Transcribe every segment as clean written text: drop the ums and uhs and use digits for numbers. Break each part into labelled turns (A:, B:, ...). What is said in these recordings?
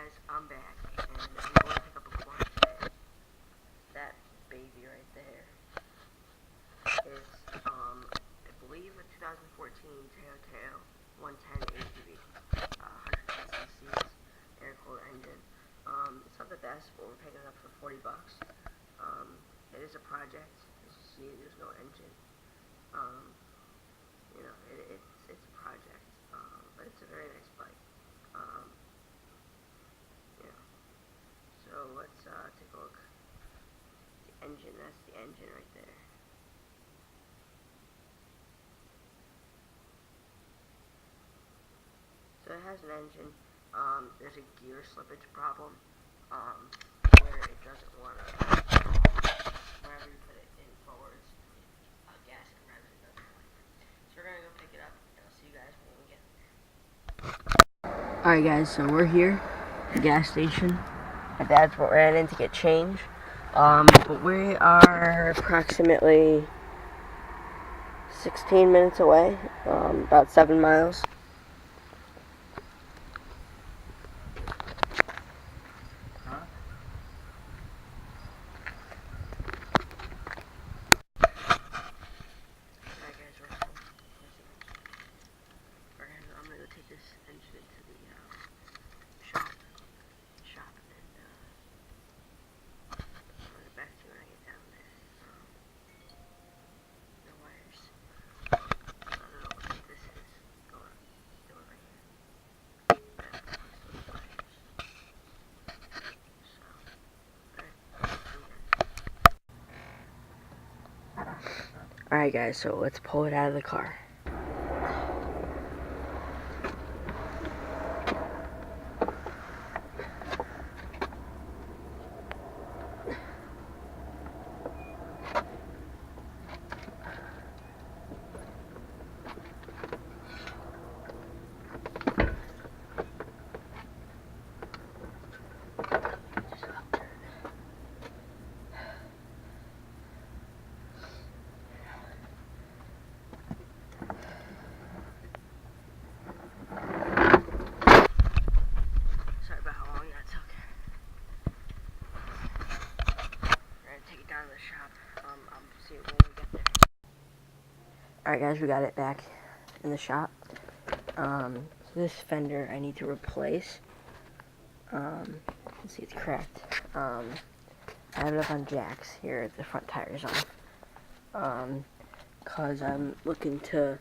A: guys, I'm back, and I'm going to pick up a quad today. That baby right there is, I believe a 2014 TaoTao 110 ATV, 110 cc's, air-cooled engine. It's not the best, but we're picking it up for 40 bucks. It is a project. As you see, there's no engine. It's a project, but it's a very nice bike. So let's take a look. The engine, that's the engine right there. So it has an engine. There's a gear slippage problem, where it doesn't want to, whenever you put it in forwards, gas and revs, it doesn't like it. So we're gonna go pick it up, and I'll see you guys when we get there. Alright guys, so we're here at the gas station. My dad's ran in to get change. But we are approximately 16 minutes away, about 7 miles. Alright guys, I'm gonna go take this engine into the shop, and I'll get back to you when I get down there. The wires. I don't know what this is doing right here. Alright guys, so let's pull it out of the car. Down to the shop. I'll see it when we get there. Alright guys, we got it back in the shop. So this fender I need to replace. Let's see, it's cracked. I have it up on jacks here. The front tire's off. Cause I'm looking to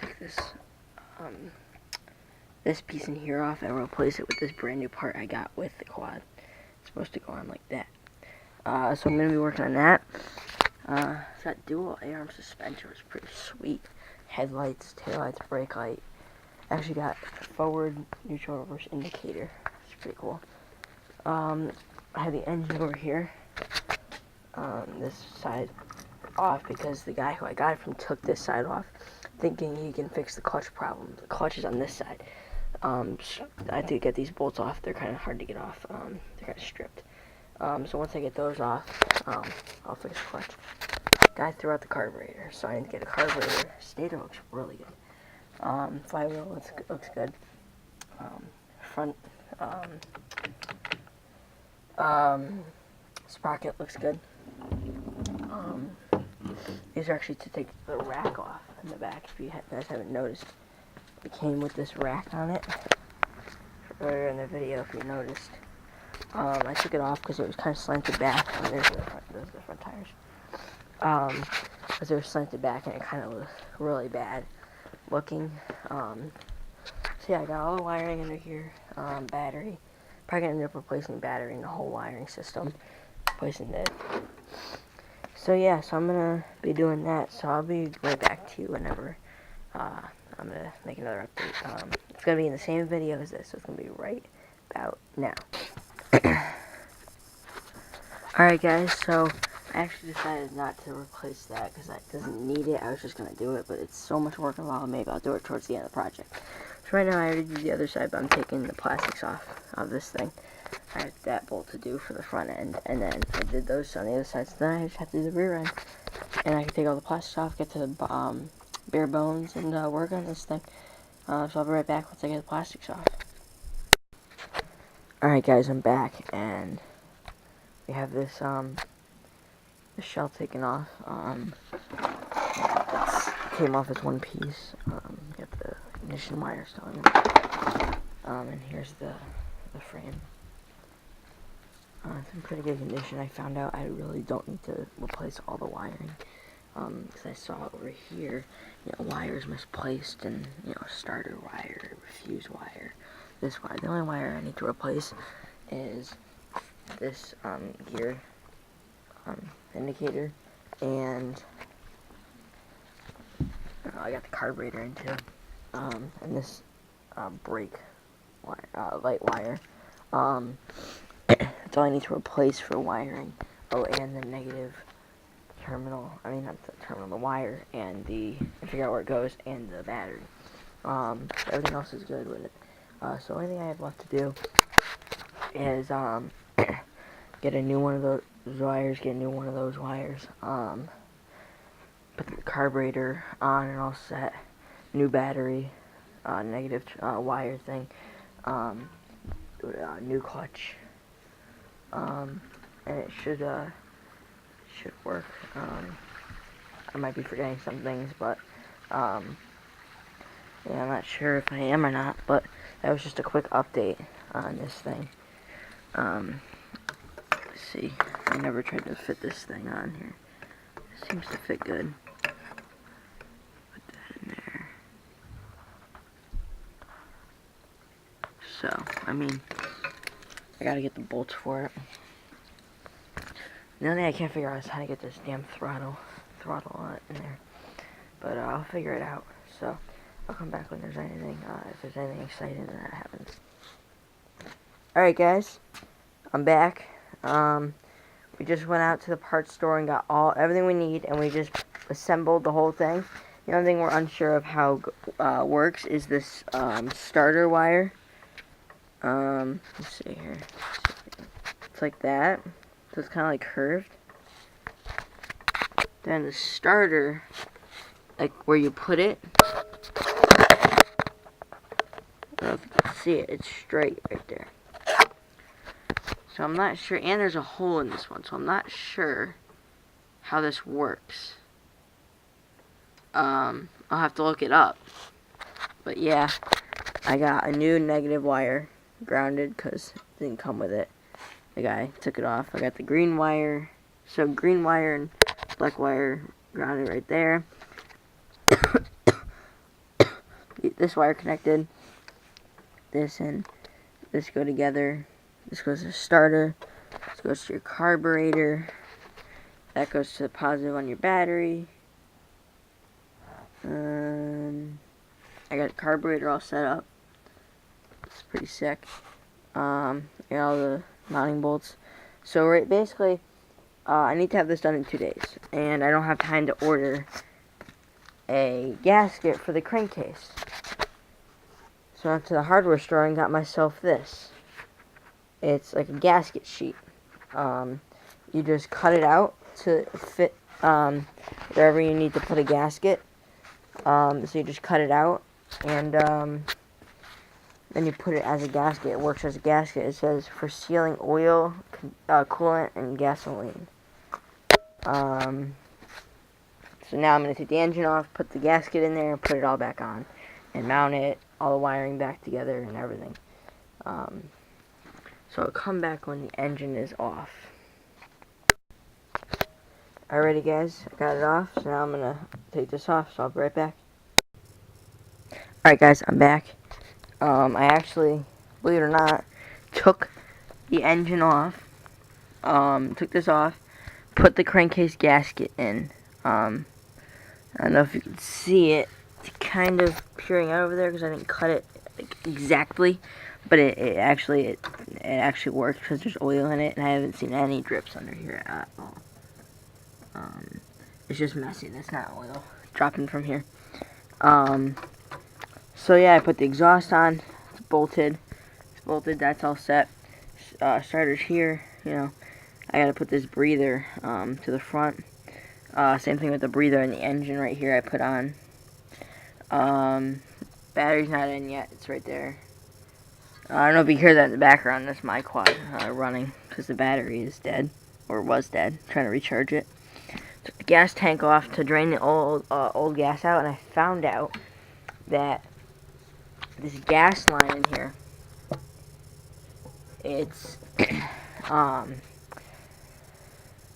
A: take this piece in here off and replace it with this brand new part I got with the quad. It's supposed to go on like that. So I'm going to be working on that. It's got dual arm suspension, which is pretty sweet. Headlights, taillights, brake light. Actually got forward, neutral, reverse indicator. It's pretty cool. I have the engine over here. This side off because the guy who I got it from took this side off, thinking he can fix the clutch problem. The clutch is on this side. So I have to get these bolts off. They're kind of hard to get off. They're kind of stripped. So once I get those off, I'll fix the clutch. Guy threw out the carburetor, so I need to get a carburetor. Stator looks really good. Flywheel looks good. Front sprocket looks good. These are actually to take the rack off in the back. If you guys haven't noticed, it came with this rack on it. Earlier in the video, if you noticed. I took it off because it was kind of slanted back. And there's the front tires. Because they were slanted back and it kind of looked really bad looking. So yeah, I got all the wiring under here. Battery. Probably gonna end up replacing the battery in the whole wiring system. Replacing it. So yeah, so I'm gonna be doing that. So I'll be right back to you whenever I'm gonna make another update. It's gonna be in the same video as this, so it's gonna be right about now. Alright guys, so I actually decided not to replace that because that doesn't need it. I was just going to do it, but it's so much work involved. Maybe I'll do it towards the end of the project. So right now I already did the other side, but I'm taking the plastics off of this thing. I have that bolt to do for the front end, and then I did those on the other side, so then I just have to do the rear end. And I can take all the plastics off, get to the bare bones, and work on this thing. So I'll be right back once I get the plastics off. Alright guys, I'm back, and we have this, the shell taken off. It came off as one piece. Got the ignition wire still in it. And here's the frame. It's in pretty good condition. I found out I really don't need to replace all the wiring. Because I saw over here, wires misplaced, and, starter wire, fuse wire, this wire. The only wire I need to replace is this, gear, indicator, and, I got the carburetor in too, and this, brake wire, light wire. That's all I need to replace for wiring. Oh, and the negative terminal, not the terminal, the wire, and I figure out where it goes, and the battery. Everything else is good with it. So the only thing I have left to do is, get a new one of those wires, put the carburetor on and all set, new battery, negative, wire thing, new clutch, and it should work. I might be forgetting some things, but, yeah, I'm not sure if I am or not, but that was just a quick update on this thing. Let's see, I never tried to fit this thing on here. It seems to fit good. Put that in there. So, I gotta get the bolts for it. The only thing I can't figure out is how to get this damn throttle in there. But I'll figure it out. So I'll come back when there's anything, if there's anything exciting that happens. Alright guys, I'm back. We just went out to the parts store and got everything we need, and we just assembled the whole thing. The only thing we're unsure of how works is this starter wire. Let's see here. It's like that. So it's kind of like curved. Then the starter, like where you put it, I don't know if you can see it, it's straight right there. So I'm not sure, and there's a hole in this one, so I'm not sure how this works. I'll have to look it up. But yeah, I got a new negative wire, grounded, because it didn't come with it. The guy took it off. I got the green wire, so green wire and black wire grounded right there. This wire connected. This and this go together. This goes to the starter. This goes to your carburetor. That goes to the positive on your battery. I got the carburetor all set up. It's pretty sick. I got all the mounting bolts. So basically, I need to have this done in 2 days, and I don't have time to order a gasket for the crankcase. So I went to the hardware store and got myself this. It's like a gasket sheet. You just cut it out to fit wherever you need to put a gasket. So you just cut it out, and then you put it as a gasket. It works as a gasket. It says for sealing oil, coolant, and gasoline. So now I'm going to take the engine off, put the gasket in there, and put it all back on. And mount it, all the wiring back together, and everything. So I'll come back when the engine is off. Alrighty guys, I got it off, so now I'm going to take this off, so I'll be right back. Alright guys, I'm back. I actually, believe it or not, took the engine off, took this off, put the crankcase gasket in. I don't know if you can see it, it's kind of peering out over there because I didn't cut it exactly, but it actually works because there's oil in it, and I haven't seen any drips under here at all. It's just messy. That's not oil dropping from here. So yeah, I put the exhaust on. It's bolted. That's all set. Starter's here. I gotta put this breather to the front. Same thing with the breather and the engine right here. I put on. Battery's not in yet. It's right there. I don't know if you hear that in the background. That's my quad running because the battery is dead, or was dead. Trying to recharge it. Took the gas tank off to drain the old gas out, and I found out that this gas line in here, it's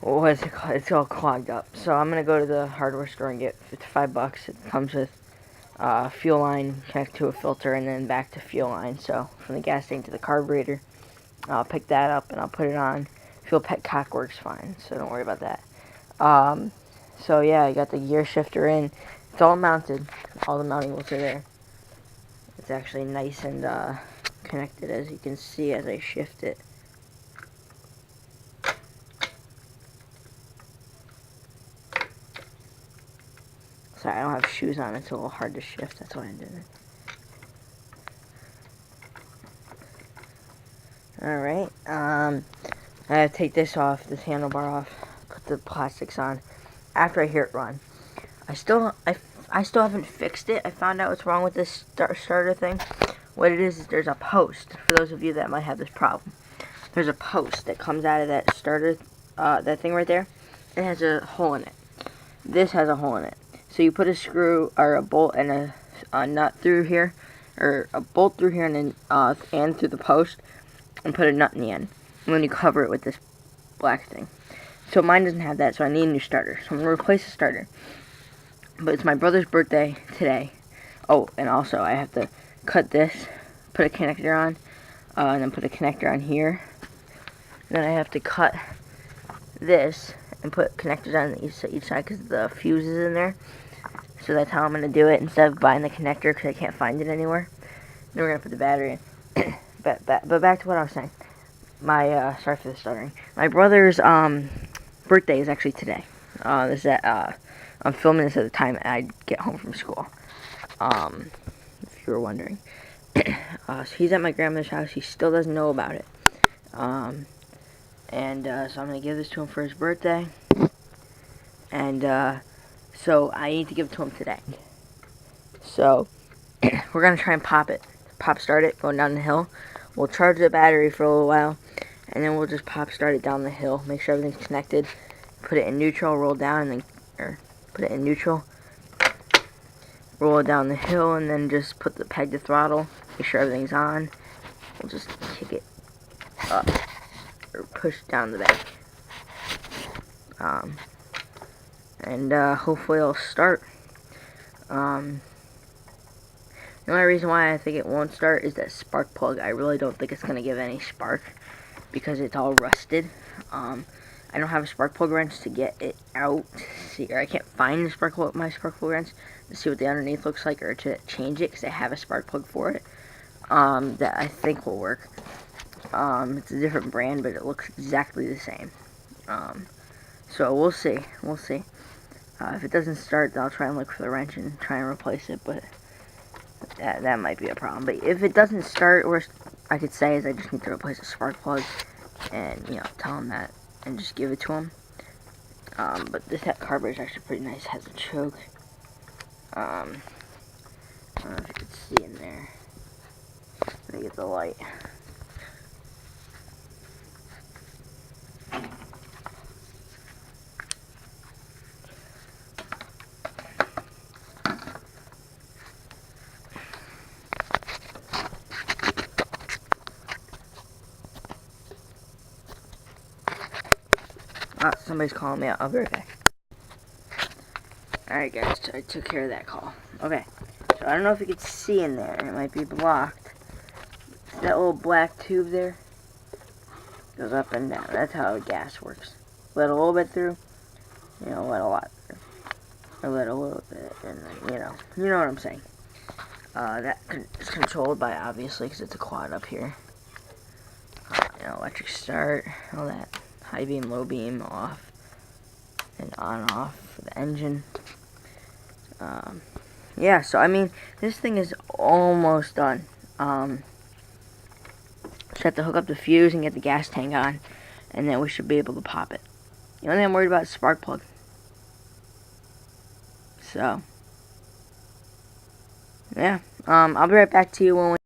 A: what's it called? It's all clogged up. So I'm gonna go to the hardware store and get $55. It comes with fuel line, connect to a filter, and then back to fuel line. So from the gas tank to the carburetor, I'll pick that up and I'll put it on. Fuel petcock works fine, so don't worry about that. So yeah, I got the gear shifter in. It's all mounted. All the mounting bolts are there. It's actually nice and connected, as you can see as I shift it. Sorry, I don't have shoes on. It's a little hard to shift. That's why I did it. Alright, I have to take this off, this handlebar off, put the plastics on after I hear it run. I still haven't fixed it. I found out what's wrong with this starter thing. What it is there's a post, for those of you that might have this problem. There's a post that comes out of that starter, that thing right there. It has a hole in it. This has a hole in it. So you put a screw, or a bolt, and a nut through here, or a bolt through here, and then and through the post, and put a nut in the end. And then you cover it with this black thing. So mine doesn't have that, so I need a new starter. So I'm going to replace the starter. But it's my brother's birthday today. Oh, and also I have to cut this, put a connector on, and then put a connector on here. Then I have to cut this and put connectors on each side because the fuse is in there. So that's how I'm going to do it instead of buying the connector because I can't find it anywhere. Then we're going to put the battery in. But back to what I was saying. Sorry for the stuttering. My brother's birthday is actually today. I'm filming this at the time I get home from school. If you were wondering. So he's at my grandmother's house. He still doesn't know about it. So I'm going to give this to him for his birthday. And so I need to give it to him today. So we're going to try and pop start it going down the hill. We'll charge the battery for a little while, and then we'll just pop start it down the hill. Make sure everything's connected. Put it in neutral, roll down, and then put it in neutral. Roll it down the hill, and then just peg the throttle. Make sure everything's on. We'll just kick it up or push down the back, and hopefully it'll start. The only reason why I think it won't start is that spark plug. I really don't think it's going to give any spark because it's all rusted. I don't have a spark plug wrench to get it out. Or I can't find my spark plug wrench to see what the underneath looks like or to change it because I have a spark plug for it that I think will work. It's a different brand, but it looks exactly the same. So we'll see. We'll see. If it doesn't start, I'll try and look for the wrench and try and replace it, but that might be a problem. But if it doesn't start, or I could say is I just need to replace the spark plug and, tell him that and just give it to him. But this carburetor is actually pretty nice. It has a choke. I don't know if you can see in there. Let me get the light. Somebody's calling me out. I'll be right back. Alright guys, so I took care of that call. Okay, so I don't know if you can see in there. It might be blocked. That little black tube there goes up and down. That's how gas works. Let a little bit through, let a lot through. Or let a little bit, and then, you know what I'm saying. That is controlled by, obviously, because it's a quad up here. Electric start, all that. High beam, low beam, off, and on, off for the engine. Yeah, so I mean, this thing is almost done. Just have to hook up the fuse and get the gas tank on, and then we should be able to pop it. The only thing I'm worried about is spark plug. So, yeah, I'll be right back to you when we